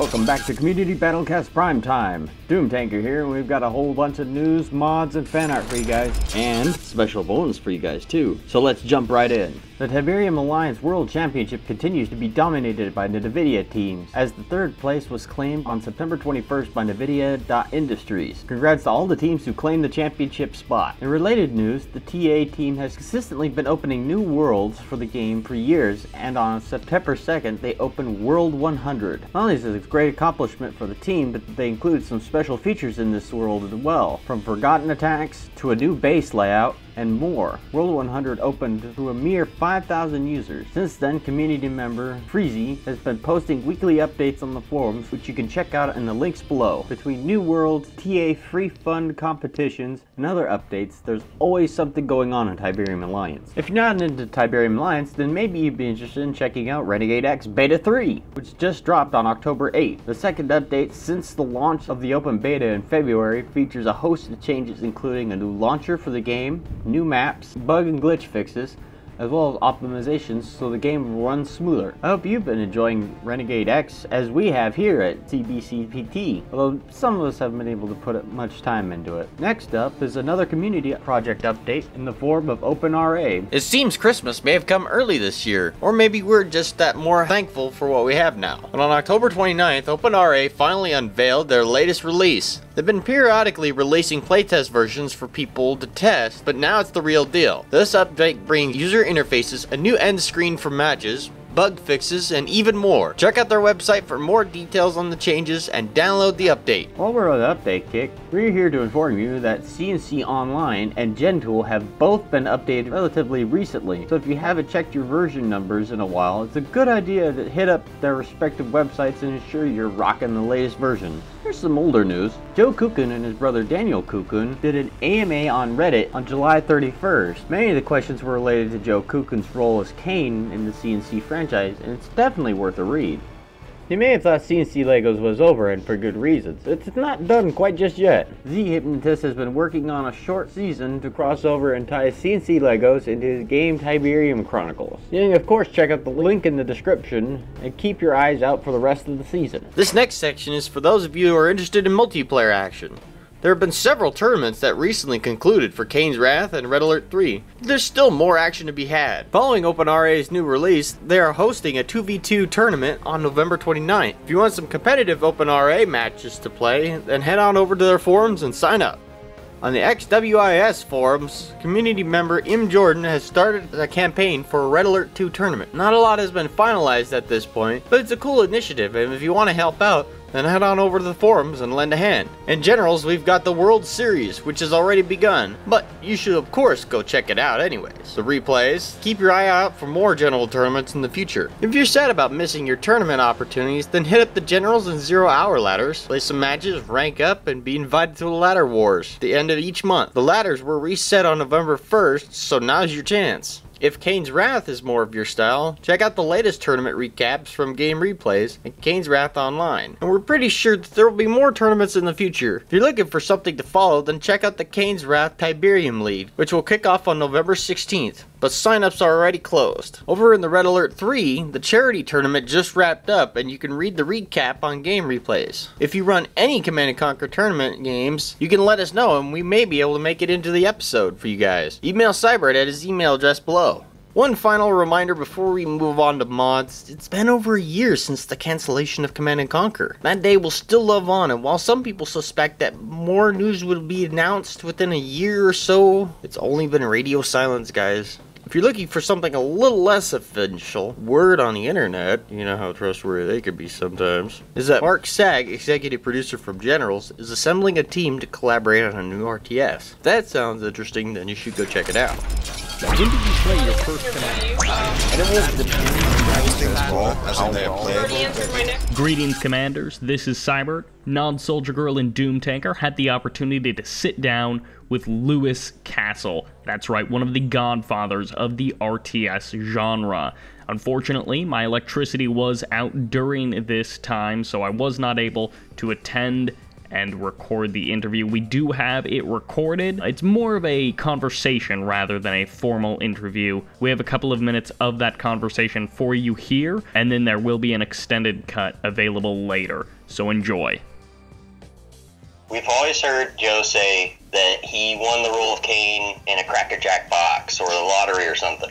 Welcome back to Community BattleCast PrimeTime. Doomtanker here, and we've got a whole bunch of news, mods, and fan art for you guys. And special bonus for you guys too. So let's jump right in. The Tiberium Alliance World Championship continues to be dominated by the NVIDIA teams, as the third place was claimed on September 21st by NVIDIA.Industries. Congrats to all the teams who claimed the championship spot. In related news, the TA team has consistently been opening new worlds for the game for years, and on September 2nd they opened World 100. Not only is this a great accomplishment for the team, but they include some special features in this world as well, from forgotten attacks to a new base layout and more. World 100 opened to a mere 5,000 users. Since then, community member Freezy has been posting weekly updates on the forums, which you can check out in the links below. Between new worlds, TA free fund competitions, and other updates, there's always something going on in Tiberium Alliance. If you're not into Tiberium Alliance, then maybe you'd be interested in checking out Renegade X Beta 3, which just dropped on October 8th. The second update since the launch of the open beta in February features a host of changes, including a new launcher for the game, new maps, bug and glitch fixes, as well as optimizations so the game runs smoother. I hope you've been enjoying Renegade X as we have here at CBCPT, although some of us haven't been able to put much time into it. Next up is another community project update in the form of OpenRA. It seems Christmas may have come early this year, or maybe we're just that more thankful for what we have now. And on October 29th, OpenRA finally unveiled their latest release. They've been periodically releasing playtest versions for people to test, but now it's the real deal. This update brings user interfaces, a new end screen for matches, bug fixes, and even more. Check out their website for more details on the changes and download the update. While we're on the update kick, we're here to inform you that CNC Online and Gentool have both been updated relatively recently. So if you haven't checked your version numbers in a while, it's a good idea to hit up their respective websites and ensure you're rocking the latest version. Here's some older news. Joe Kukun and his brother Daniel Kukun did an AMA on Reddit on July 31st. Many of the questions were related to Joe Kukun's role as Kane in the CNC franchise, and it's definitely worth a read. You may have thought CNC Legos was over, and for good reasons. It's not done quite just yet. Z-Hypnotist has been working on a short season to cross over and tie CNC Legos into his game Tiberium Chronicles. You can of course check out the link in the description and keep your eyes out for the rest of the season. This next section is for those of you who are interested in multiplayer action. There have been several tournaments that recently concluded for Kane's Wrath and Red Alert 3. There's still more action to be had. Following OpenRA's new release, they are hosting a 2v2 tournament on November 29th. If you want some competitive OpenRA matches to play, then head on over to their forums and sign up. On the XWIS forums, community member M. Jordan has started a campaign for a Red Alert 2 tournament. Not a lot has been finalized at this point, but it's a cool initiative, and if you want to help out, then head on over to the forums and lend a hand. In generals, we've got the World Series, which has already begun, but you should of course go check it out anyways. The replays, keep your eye out for more general tournaments in the future. If you're sad about missing your tournament opportunities, then hit up the generals and 0 hour ladders, play some matches, rank up, and be invited to the ladder wars at the end of each month. The ladders were reset on November 1st, so now's your chance. If Kane's Wrath is more of your style, check out the latest tournament recaps from Game Replays and Kane's Wrath Online. And we're pretty sure that there will be more tournaments in the future. If you're looking for something to follow, then check out the Kane's Wrath Tiberium League, which will kick off on November 16th. But signups are already closed. Over in the Red Alert 3, the charity tournament just wrapped up, and you can read the recap on Game Replays. If you run any Command & Conquer tournament games, you can let us know and we may be able to make it into the episode for you guys. Email Sybert at his email address below. One final reminder before we move on to mods, it's been over a year since the cancellation of Command & Conquer. That day will still live on, and while some people suspect that more news will be announced within a year or so, it's only been radio silence, guys. If you're looking for something a little less official, word on the internet, you know how trustworthy they can be sometimes, is that Mark Sag, executive producer from Generals, is assembling a team to collaborate on a new RTS. If that sounds interesting, then you should go check it out. When did you play your first command? Greetings, commanders. This is Sybert. Nodsoldiergirl and Doomtanker had the opportunity to sit down with Lewis Castle. That's right, one of the godfathers of the RTS genre. Unfortunately, my electricity was out during this time, so I was not able to attend and record the interview. We do have it recorded. It's more of a conversation rather than a formal interview. We have a couple of minutes of that conversation for you here, and then there will be an extended cut available later, so enjoy. We've always heard Joe say that he won the role of Kane in a Cracker Jack box or the lottery or something.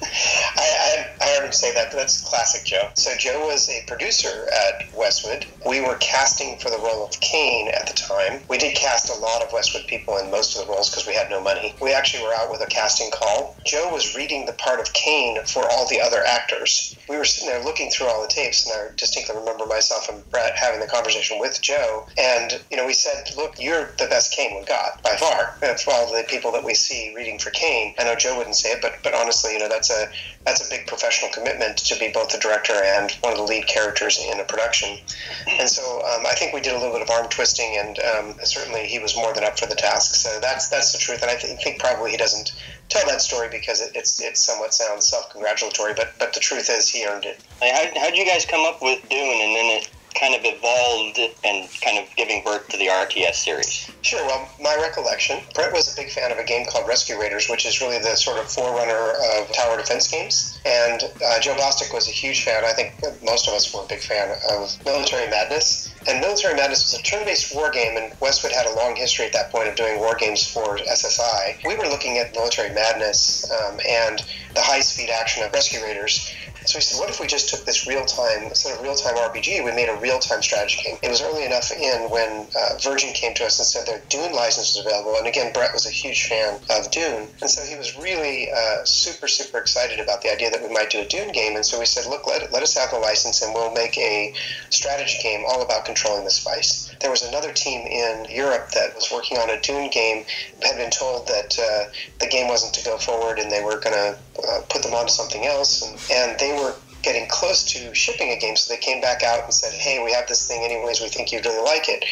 I heard him say that, but that's classic Joe. So Joe was a producer at Westwood. We were casting for the role of Kane at the time. We did cast a lot of Westwood people in most of the roles because we had no money. We actually were out with a casting call. Joe was reading the part of Kane for all the other actors. We were sitting there looking through all the tapes, and I distinctly remember myself and Brett having the conversation with Joe. And, we said, look, you're the best Kane we've got, by far. For all the people that we see reading for Kane. I know Joe wouldn't say it, but honestly, that's a big professional commitment to be both the director and one of the lead characters in a production. And so I think we did a little bit of arm twisting, and certainly he was more than up for the task. So that's the truth. And I think probably he doesn't tell that story because it somewhat sounds self-congratulatory, but the truth is he earned it. How did you guys come up with Dune, and then it kind of evolved and kind of giving birth to the RTS series? Sure. Well, my recollection, Brett was a big fan of a game called Rescue Raiders, which is really the sort of forerunner of tower defense games. And Joe Bostic was a huge fan. I think most of us were a big fan of Military Madness. And Military Madness was a turn-based war game, and Westwood had a long history at that point of doing war games for SSI. We were looking at Military Madness and the high-speed action of Rescue Raiders. So we said, what if we just took this real-time, instead of real-time RPG, we made a real-time strategy game. It was early enough in when Virgin came to us and said their Dune license was available. And again, Brett was a huge fan of Dune. And so he was really super, super excited about the idea that we might do a Dune game. And so we said, look, let us have the license and we'll make a strategy game all about controlling the spice. There was another team in Europe that was working on a Dune game, had been told that the game wasn't to go forward and they were going to put them onto something else. And they were getting close to shipping a game, so they came back out and said, hey, we have this thing anyways, we think you'd really like it.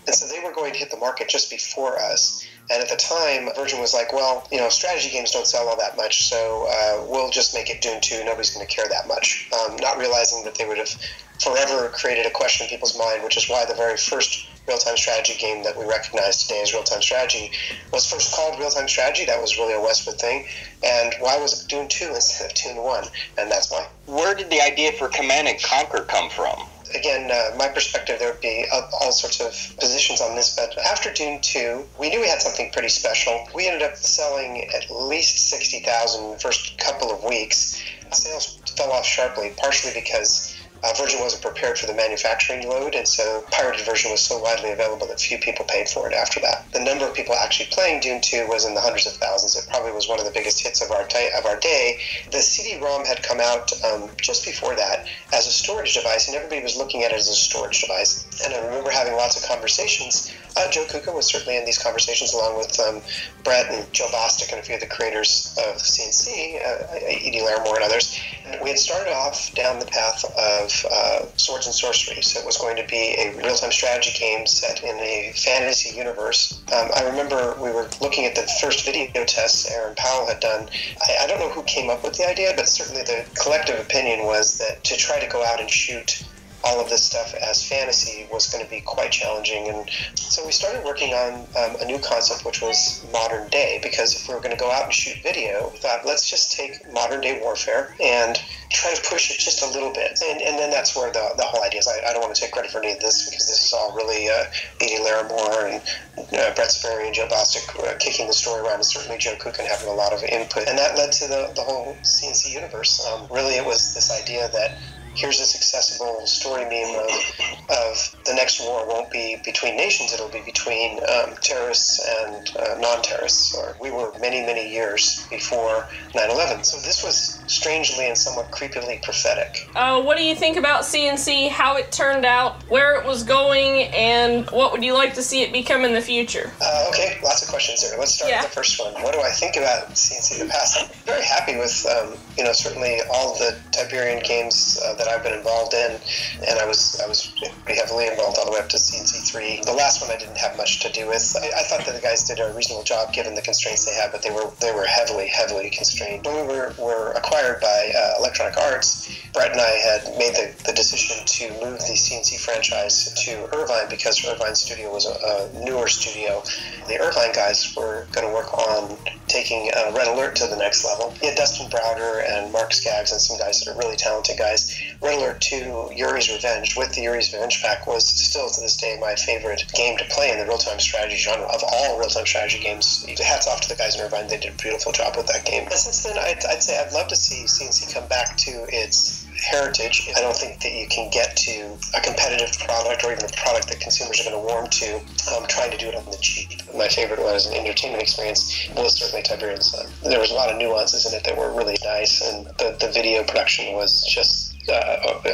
And so they were going to hit the market just before us. And at the time, Virgin was like, well, strategy games don't sell all that much, so we'll just make it Dune 2. Nobody's going to care that much. Not realizing that they would have forever created a question in people's mind, which is why the very first real-time strategy game that we recognize today as real-time strategy was first called real-time strategy. That was really a Westwood thing. And why was it Dune 2 instead of Dune 1? And that's why. Where did the idea for Command and Conquer come from? Again, my perspective, there would be all sorts of positions on this, but after Dune 2, we knew we had something pretty special. We ended up selling at least 60,000 the first couple of weeks. Sales fell off sharply, partially because Virgin wasn't prepared for the manufacturing load, and so pirated version was so widely available that few people paid for it after that. The number of people actually playing Dune 2 was in the hundreds of thousands. It probably was one of the biggest hits of our day. The CD-ROM had come out just before that as a storage device, and everybody was looking at it as a storage device. And I remember having lots of conversations. Joe Kuka was certainly in these conversations along with Brett and Joe Bostic and a few of the creators of CNC, E.D. Larimore and others. And we had started off down the path of Swords and Sorcery. So it was going to be a real-time strategy game set in a fantasy universe. I remember we were looking at the first video tests Aaron Powell had done. I don't know who came up with the idea, but certainly the collective opinion was that to try to go out and shoot all of this stuff as fantasy was going to be quite challenging. And so we started working on a new concept, which was modern day, because if we were going to go out and shoot video, we thought, let's just take modern day warfare and try to push it just a little bit. And then that's where the whole idea is. I don't want to take credit for any of this because this is all really E.D. Larimore and Brett Sperry and Joe Bostic kicking the story around, and certainly Joe Kukan having a lot of input. And that led to the whole CNC universe. Really, it was this idea that here's this accessible story meme of the next war won't be between nations, it'll be between terrorists and non-terrorists. Or we were many, many years before 9/11. So this was strangely and somewhat creepily prophetic. What do you think about CNC, how it turned out, where it was going, and what would you like to see it become in the future? Okay, lots of questions there. Let's start with the first one. What do I think about CNC in the past? I'm very happy with, certainly all the Tiberian games that that I've been involved in, and I was pretty heavily involved all the way up to CNC3. The last one I didn't have much to do with. I thought that the guys did a reasonable job given the constraints they had, but they were heavily constrained. When we were acquired by Electronic Arts, Brett and I had made the decision to move the CNC franchise to Irvine because Irvine's studio was a newer studio. The Irvine guys were going to work on taking Red Alert to the next level. You had Dustin Browder and Mark Skaggs and some guys that are really talented guys. Red Alert 2, Yuri's Revenge, with the Yuri's Revenge pack, was still to this day my favorite game to play in the real-time strategy genre of all real-time strategy games. Hats off to the guys in Irvine. They did a beautiful job with that game. And since then, I'd say I'd love to see CNC come back to its heritage. I don't think that you can get to a competitive product or even a product that consumers are going to warm to trying to do it on the cheap. My favorite one as an entertainment experience was certainly Tiberian Sun. There was a lot of nuances in it that were really nice, and the video production was just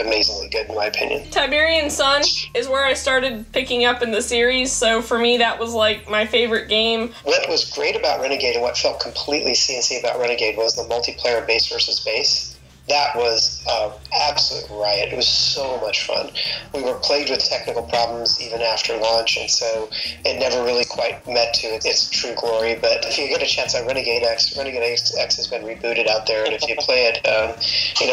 amazingly good in my opinion. Tiberian Sun is where I started picking up in the series, so for me that was like my favorite game. What was great about Renegade and what felt completely CNC about Renegade was the multiplayer base versus base. That was absolute riot. It was so much fun. We were plagued with technical problems even after launch, and so it never really quite met to its true glory. But if you get a chance on Renegade X has been rebooted out there, and if you play it,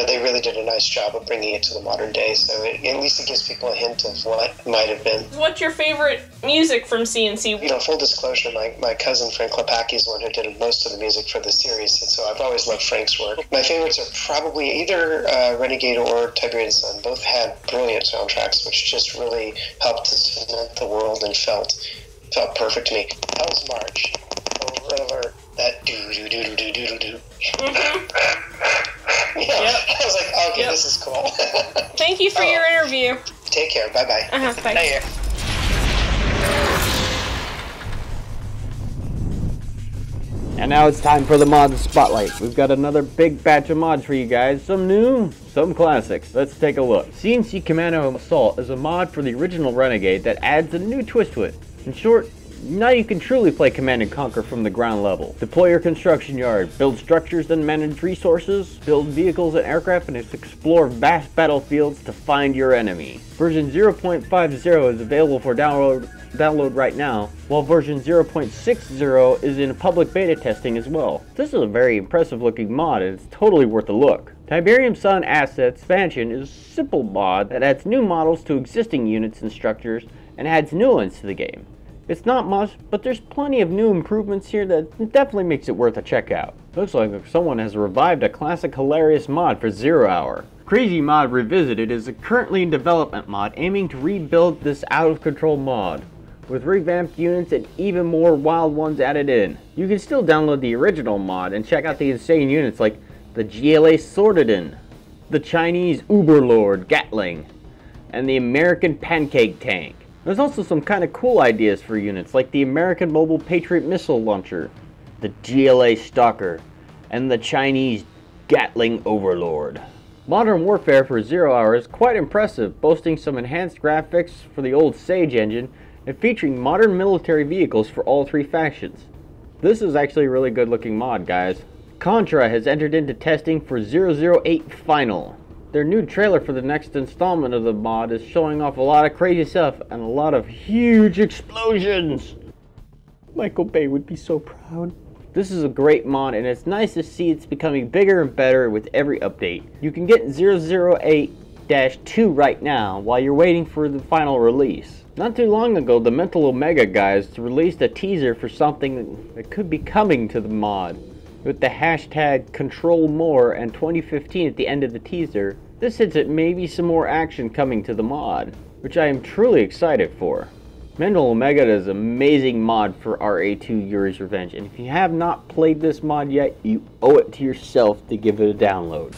they really did a nice job of bringing it to the modern day. So at least it gives people a hint of what might have been. What's your favorite music from CNC? Full disclosure, my cousin Frank Klepacki is the one who did most of the music for the series, and so I've always loved Frank's work. My favorites are probably either Renegade or Tiberian Sun. Both had brilliant soundtracks, which just really helped to cement the world and felt perfect to me. Hell's March, Over Alert, that do-do-do-do-do-do-do. Yeah, yep. I was like, okay, This is cool. Thank you for your interview. Take care, bye-bye. Bye. Bye. And now it's time for the mod spotlight. We've got another big batch of mods for you guys. Some new, some classics. Let's take a look. CNC Commando Assault is a mod for the original Renegade that adds a new twist to it. In short, now you can truly play Command and Conquer from the ground level. Deploy your construction yard, build structures and manage resources, build vehicles and aircraft, and explore vast battlefields to find your enemy. Version 0.50 is available for download right now, while version 0.60 is in public beta testing as well. This is a very impressive looking mod, and it's totally worth a look. Tiberium Sun Asset Expansion is a simple mod that adds new models to existing units and structures and adds new ones to the game. It's not much, but there's plenty of new improvements here that definitely makes it worth a check out. Looks like someone has revived a classic hilarious mod for 0 Hour. Crazy Mod Revisited is a currently in development mod aiming to rebuild this out-of-control mod, with revamped units and even more wild ones added in. You can still download the original mod and check out the insane units like the GLA Sordidin, the Chinese Uberlord Gatling, and the American Pancake Tank. There's also some kind of cool ideas for units like the American Mobile Patriot Missile Launcher, the GLA Stalker, and the Chinese Gatling Overlord. Modern Warfare for 0 Hour is quite impressive, boasting some enhanced graphics for the old Sage engine and featuring modern military vehicles for all three factions. This is actually a really good looking mod, guys. Contra has entered into testing for 008 Final. Their new trailer for the next installment of the mod is showing off a lot of crazy stuff and a lot of huge explosions. Michael Bay would be so proud. This is a great mod, and it's nice to see it's becoming bigger and better with every update. You can get 008-2 right now while you're waiting for the final release. Not too long ago, the Mental Omega guys released a teaser for something that could be coming to the mod. With the hashtag Control More and 2015 at the end of the teaser, this hints at maybe some more action coming to the mod, which I am truly excited for. Mental Omega is an amazing mod for RA2 Yuri's Revenge, and if you have not played this mod yet, you owe it to yourself to give it a download.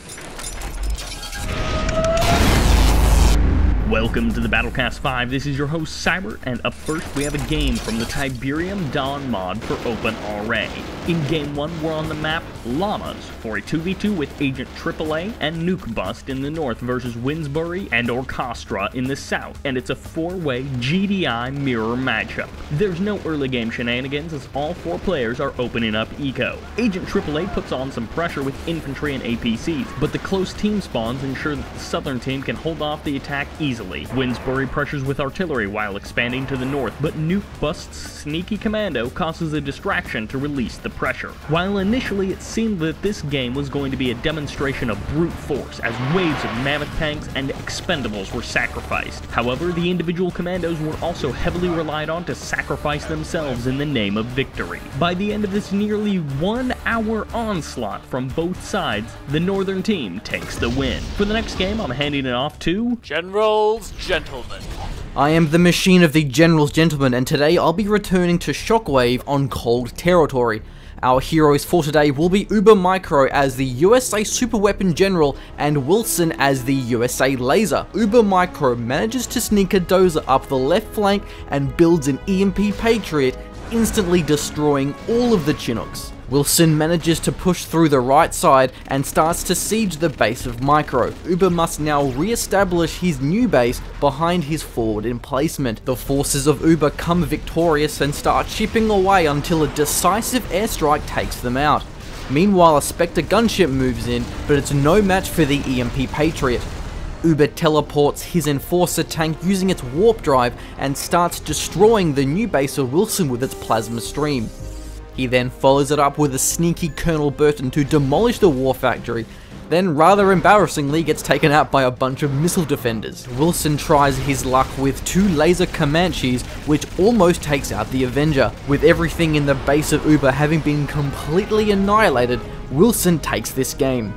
Welcome to the BattleCast 5, this is your host Sybert, and up first we have a game from the Tiberium Dawn mod for OpenRA. In Game 1 we're on the map Llamas for a 2v2 with Agent AAA and Nuke Bust in the north versus Winsbury and Orchestra in the south, and it's a 4-way GDI mirror matchup. There's no early game shenanigans as all 4 players are opening up eco. Agent AAA puts on some pressure with infantry and APCs, but the close team spawns ensure that the southern team can hold off the attack easily. Winsbury pressures with artillery while expanding to the north, but Nuke Bust's sneaky commando causes a distraction to release the pressure. While initially it seemed that this game was going to be a demonstration of brute force as waves of mammoth tanks and expendables were sacrificed. However, the individual commandos were also heavily relied on to sacrifice themselves in the name of victory. By the end of this nearly 1-hour onslaught from both sides, the northern team takes the win. For the next game, I'm handing it off to General's Gentleman. I am the machine of the General's Gentleman, and today I'll be returning to Shockwave on Cold Territory. Our heroes for today will be Uber Micro as the USA Superweapon General and Wilson as the USA Laser. Uber Micro manages to sneak a dozer up the left flank and builds an EMP Patriot, instantly destroying all of the Chinooks. Wilson manages to push through the right side and starts to siege the base of Micro. Uber must now re-establish his new base behind his forward emplacement. The forces of Uber come victorious and start chipping away until a decisive airstrike takes them out. Meanwhile, a Spectre gunship moves in, but it's no match for the EMP Patriot. Uber teleports his Enforcer tank using its warp drive and starts destroying the new base of Wilson with its plasma stream. He then follows it up with a sneaky Colonel Burton to demolish the war factory, then rather embarrassingly gets taken out by a bunch of missile defenders. Wilson tries his luck with 2 laser Comanches, which almost takes out the Avenger. With everything in the base of Uber having been completely annihilated, Wilson takes this game.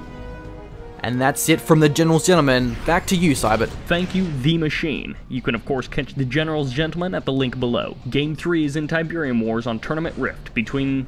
And that's it from the General's Gentleman. Back to you, Sybert. Thank you, TheMachine. You can of course catch the General's Gentleman at the link below. Game 3 is in Tiberium Wars on Tournament Rift between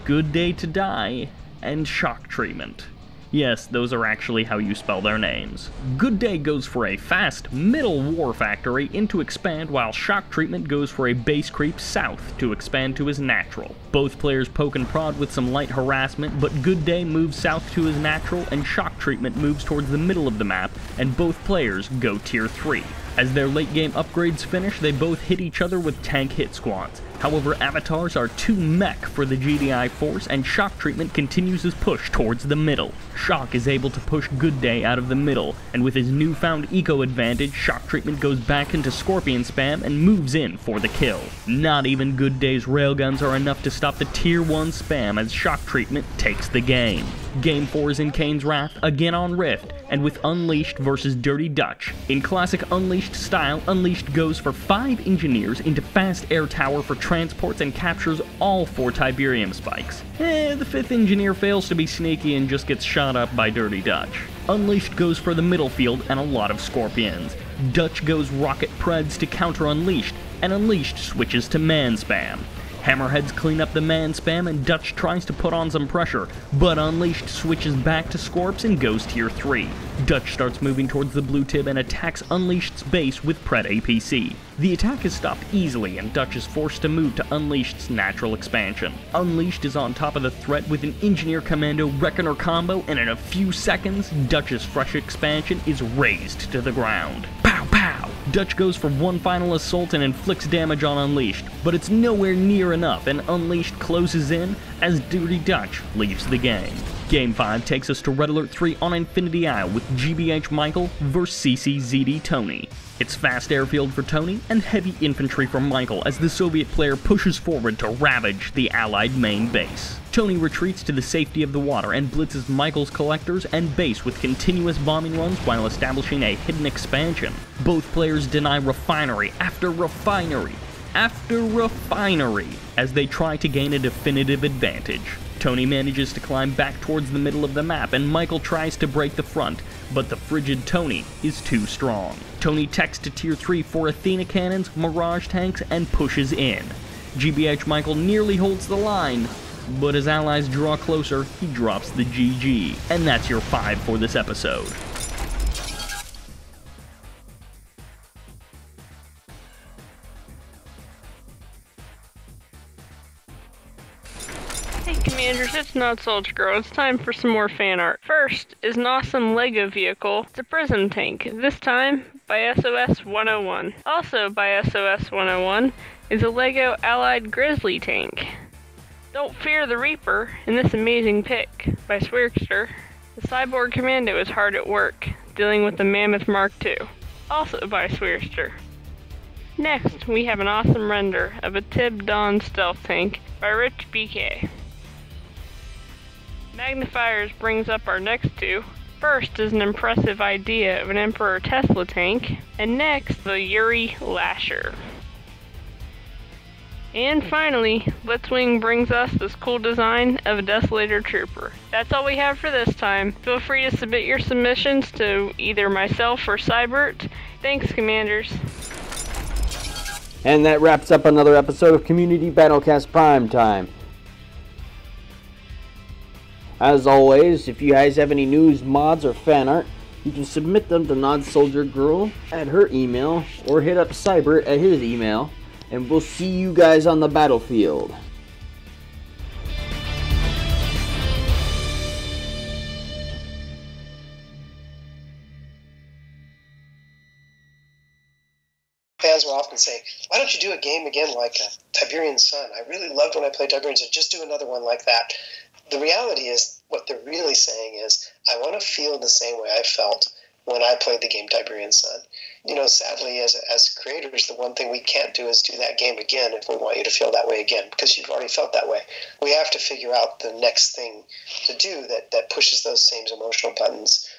Good Day to Die and Shock Treatment. Yes, those are actually how you spell their names. Good Day goes for a fast middle war factory into expand, while Shock Treatment goes for a base creep south to expand to his natural. Both players poke and prod with some light harassment, but Good Day moves south to his natural and Shock Treatment moves towards the middle of the map, and both players go tier 3. As their late game upgrades finish, they both hit each other with tank hit squads. However, avatars are too mech for the GDI force, and Shock Treatment continues his push towards the middle. Shock is able to push Good Day out of the middle, and with his newfound eco advantage, Shock Treatment goes back into Scorpion spam and moves in for the kill. Not even Good Day's railguns are enough to stop the tier 1 spam as Shock Treatment takes the game. Game 4 is in Kane's Wrath, again on Rift, and with Unleashed versus Dirty Dutch. In classic Unleashed style, Unleashed goes for 5 engineers into fast air tower for transports and captures all 4 Tiberium spikes. The 5th engineer fails to be sneaky and just gets shot up by Dirty Dutch. Unleashed goes for the middle field and a lot of Scorpions. Dutch goes Rocket Preds to counter Unleashed, and Unleashed switches to man spam. Hammerheads clean up the man spam and Dutch tries to put on some pressure, but Unleashed switches back to Scorps and goes tier 3. Dutch starts moving towards the blue tib and attacks Unleashed's base with Pred APC. The attack is stopped easily and Dutch is forced to move to Unleashed's natural expansion. Unleashed is on top of the threat with an Engineer Commando Reckoner combo, and in a few seconds, Dutch's fresh expansion is razed to the ground. Pow pow! Dutch goes for one final assault and inflicts damage on Unleashed, but it's nowhere near enough, and Unleashed closes in as Dirty Dutch leaves the game. Game 5 takes us to Red Alert 3 on Infinity Isle with GBH Michael vs CCZD Tony. It's fast airfield for Tony and heavy infantry for Michael as the Soviet player pushes forward to ravage the Allied main base. Tony retreats to the safety of the water and blitzes Michael's collectors and base with continuous bombing runs while establishing a hidden expansion. Both players deny refinery after refinery after refinery as they try to gain a definitive advantage. Tony manages to climb back towards the middle of the map, and Michael tries to break the front, but the frigid Tony is too strong. Tony techs to tier 3 for Athena cannons, Mirage tanks, and pushes in. GBH Michael nearly holds the line, but as allies draw closer, he drops the GG. And that's your 5 for this episode. Commanders, it's nodsoldiergirl. It's time for some more fan art. First is an awesome Lego vehicle. It's a prison tank, this time by SOS 101. Also by SOS 101 is a Lego Allied Grizzly tank. Don't fear the Reaper in this amazing pick by Swirkster. The Cyborg Commando is hard at work, dealing with the Mammoth Mark II. Also by Swirkster. Next, we have an awesome render of a Tib Dawn stealth tank by Rich BK. Magnifiers brings up our next two. First is an impressive idea of an Emperor Tesla tank, and next, the Yuri Lasher. And finally, Blitzwing brings us this cool design of a Desolator Trooper. That's all we have for this time. Feel free to submit your submissions to either myself or Sybert. Thanks, Commanders. And that wraps up another episode of Community BattleCast PrimeTime. As always, if you guys have any news, mods, or fan art, you can submit them to nodsoldiergirl at her email, or hit up Sybert at his email, and we'll see you guys on the battlefield. Fans will often say, why don't you do a game again like Tiberian Sun? I really loved when I played Tiberian Sun. Just do another one like that. The reality is, what they're really saying is, I want to feel the same way I felt when I played the game Tiberian Sun. You know, sadly, as creators, the one thing we can't do is do that game again if we want you to feel that way again, because you've already felt that way. We have to figure out the next thing to do that pushes those same emotional buttons